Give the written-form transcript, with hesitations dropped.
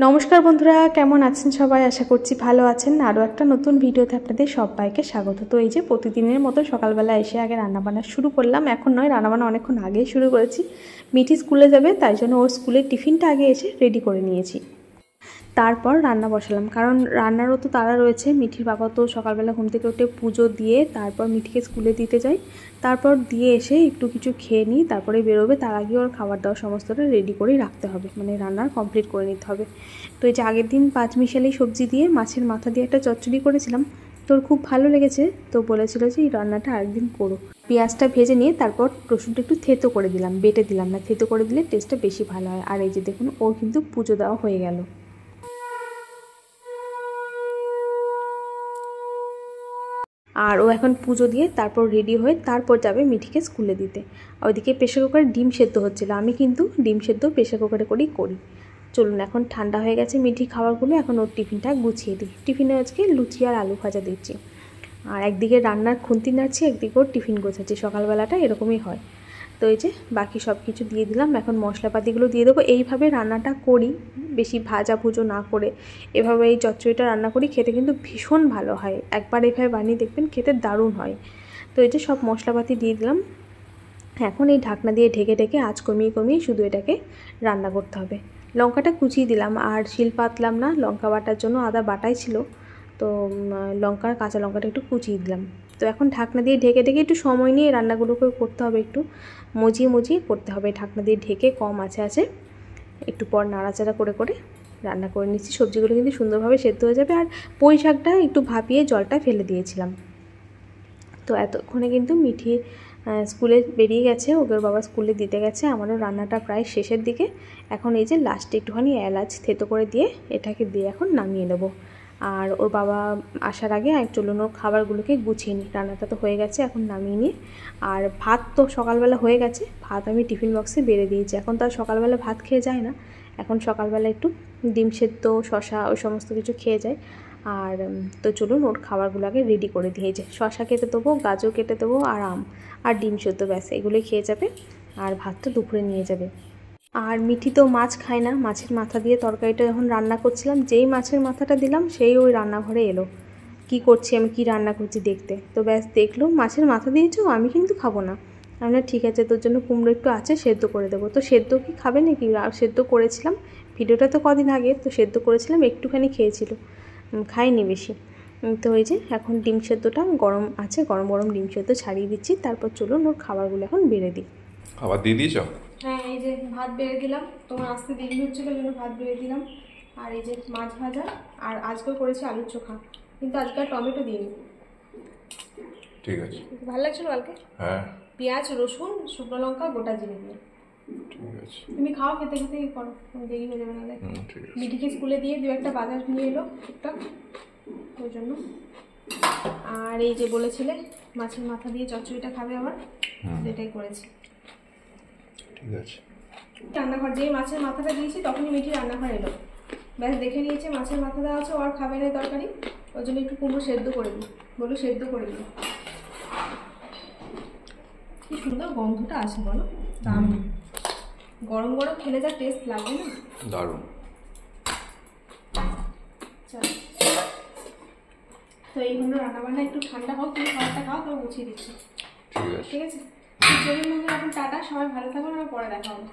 নমস্কার বন্ধুরা, কেমন আছেন সবাই? আশা করছি ভালো আছেন। আরও একটা নতুন ভিডিওতে আপনাদের সবাইকে স্বাগত। তো এই যে প্রতিদিনের মতো সকালবেলা এসে আগে রান্নাবান্না শুরু করলাম। এখন নয়, রান্নাবান্না অনেকক্ষণ আগেই শুরু করেছি। মিঠি স্কুলে যাবে, তাই জন্য ওর স্কুলের টিফিনটা আগে এসে রেডি করে নিয়েছি। তারপর রান্না বসালাম, কারণ রান্নারও তো তাড়া রয়েছে। মিঠির বাবা তো সকালবেলা ঘুম থেকে উঠে পুজো দিয়ে তারপর মিঠিকে স্কুলে দিতে যায়। তারপর দিয়ে এসে একটু কিছু খেয়ে নিই, তারপরে বেরোবে। তার আগে ওর খাবার দাওয়া সমস্তটা রেডি করেই রাখতে হবে, মানে রান্নার কমপ্লিট করে নিতে হবে। তো এই যে আগের দিন পাঁচমিশালি সবজি দিয়ে মাছের মাথা দিয়ে একটা চচ্চড়ি করেছিলাম, তোর খুব ভালো লেগেছে। তো বলেছিল যে এই রান্নাটা আরেকদিন করো। পেঁয়াজটা ভেজে নিয়ে তারপর রসুনটা একটু থেতো করে দিলাম, বেটে দিলাম না, থেতো করে দিলে টেস্টটা বেশি ভালো হয়। আর এই যে দেখুন, ওর কিন্তু পুজো দেওয়া হয়ে গেল। আর ও এখন পুজো দিয়ে তারপর রেডি হয়ে তারপর যাবে মিঠিকে স্কুলে দিতে। ওইদিকে প্রেশার কুকারে ডিম সেদ্ধ হচ্ছিলো। আমি কিন্তু ডিম সেদ্ধ প্রেশার কুকারে করেই করি। চলুন, এখন ঠান্ডা হয়ে গেছে মিঠি খাবারগুলো, এখন ওর টিফিনটা গুছিয়ে দিই। টিফিনে আজকে লুচি আর আলু ভাজা দিচ্ছি, আর একদিকে রান্নার খুন্তি নাড়ছি, একদিকে ওর টিফিন গোছাচ্ছি। সকালবেলাটা এরকমই হয়। তো এই যে বাকি সব কিছু দিয়ে দিলাম, এখন মশলাপাতিগুলো দিয়ে দেবো। এইভাবে রান্নাটা করি, বেশি ভাজা ভুজো না করে এভাবে এই চচ্চড়িটা রান্না করি। খেতে কিন্তু ভীষণ ভালো হয়, একবার এভাবে বানিয়ে দেখবেন, খেতে দারুণ হয়। তো এই যে সব মশলাপাতি দিয়ে দিলাম। এখন এই ঢাকনা দিয়ে ঢেকে ঢেকে আঁচ কমিয়ে কমিয়ে শুধু এটাকে রান্না করতে হবে। লঙ্কাটা কুচিয়ে দিলাম, আর শিল পাতলাম না। লঙ্কা বাটার জন্য আদা বাটাই ছিল, তো লঙ্কার কাঁচা লঙ্কাটা একটু কুচিয়ে দিলাম। তো এখন ঢাকনা দিয়ে ঢেকে ঢেকে একটু সময় নিয়ে রান্নাগুলোকে করতে হবে, একটু মজিয়ে মজিয়ে করতে হবে। ঢাকনা দিয়ে ঢেকে কম আছে একটু পর নাড়াচাড়া করে করে রান্না করে নিচ্ছি। সবজিগুলো কিন্তু সুন্দরভাবে সেদ্ধ হয়ে যাবে। আর পুঁই শাকটা একটু ভাপিয়ে জলটা ফেলে দিয়েছিলাম। তো এতক্ষণে কিন্তু মিঠি স্কুলে বেরিয়ে গেছে, ওদের বাবা স্কুলে দিতে গেছে। আমারও রান্নাটা প্রায় শেষের দিকে। এখন এই যে লাস্টে একটুখানি এলাচ থেতো করে দিয়ে এটাকে দিয়ে এখন নামিয়ে নেব। আর ওর বাবা আসার আগে চলুন ওর খাবারগুলোকে গুছিয়ে নিই। রান্নাটা তো হয়ে গেছে, এখন নামিয়ে নিই। আর ভাত তো সকালবেলা হয়ে গেছে, ভাত আমি টিফিন বক্সে বেড়ে দিয়েছি। এখন তো আর সকালবেলা ভাত খেয়ে যায় না, এখন সকালবেলা একটু ডিম সেদ্ধ, শশা, ওই সমস্ত কিছু খেয়ে যায়। আর তো চলুন ওর খাবারগুলো আগে রেডি করে দিয়েছে। শশা কেটে দেবো, গাজর কেটে দেবো, আর আম আর ডিম সেদ্ধ, ব্যাস এগুলোই খেয়ে যাবে। আর ভাতটা দুপুরে নিয়ে যাবে। আর মিঠি তো মাছ খায় না। মাছের মাথা দিয়ে তরকারিটা যখন রান্না করছিলাম, যেই মাছের মাথাটা দিলাম সেই ওই রান্নাঘরে এলো, কি করছি আমি, কি রান্না করছি দেখতে। তো ব্যাস দেখলো, মাছের মাথা দিয়েছো, আমি কিন্তু খাবো না। আমরা ঠিক আছে, তোর জন্য কুমড়ো একটু আছে, সেদ্ধ করে দেবো। তো সেদ্ধ কি খাবে নাকি? সেদ্ধ করেছিলাম, ভিডিওটা তো কদিন আগে, তো সেদ্ধ করেছিলাম, একটুখানি খেয়েছিল, খাইনি বেশি। তো এই যে এখন ডিম সেদ্ধটা গরম আছে, গরম গরম ডিম সেদ্ধ ছাড়িয়ে দিচ্ছি। তারপর চলুন ওর খাবারগুলো এখন বেড়ে দিই। খাবার দিয়ে দিয়েছ? হ্যাঁ, এই যে ভাত বেড়ে দিলাম। তোমার আসতে দেরি হচ্ছিল, ওই জন্য ভাত বেড়ে দিলাম। আর এই যে মাছ ভাজা, আর আজকেও করেছি আলুর চোখা, কিন্তু আজকে আর টমেটো দিইনি। ঠিক আছে, ভালো লাগছিল কালকে। হ্যাঁ, পেঁয়াজ, রসুন, শুকনো লঙ্কা, গোটা জিরে দিয়ে। ঠিক আছে। তুমি খাও, খেতে খেতেই করো, দেরি হয়ে যাবে নাহলে। ঠিক আছে। মিঠিকে স্কুলে দিয়ে দু একটা বাজার নিয়ে এলো টুকটাক, ওই জন্য। আর এই যে বলেছিলে মাছের মাথা দিয়ে চচ্চড়িটা খাবে আবার, সেটাই করেছি। ঠিক আছে। রান্নাঘর, যেই মাছের মাথাটা দিয়েছি তখনই মিঠি রান্নাঘর এলো। ব্যাস দেখে নিয়েছে মাছের মাথা দেওয়া আছে, ও আর খাবে না তরকারি, ওই জন্য একটু কুমড়ো সেদ্ধ করে দিই, বলো সেদ্ধ করে দিই। কি সুন্দর গন্ধটা আছে বলো, দারুণ। গরম গরম খেলে যা টেস্ট লাগে না, দারুণ। চলো, তো এইগুলো রান্নাবান্না একটু ঠান্ডা হোক, তুমি খাবারটা খাও, তো গুছিয়ে দিচ্ছি। ঠিক আছে, ঠিক আছে। চলুন বন্ধুরা, এখন টাটা, সবাই ভালো থাকুন, আর পরে দেখা হবে।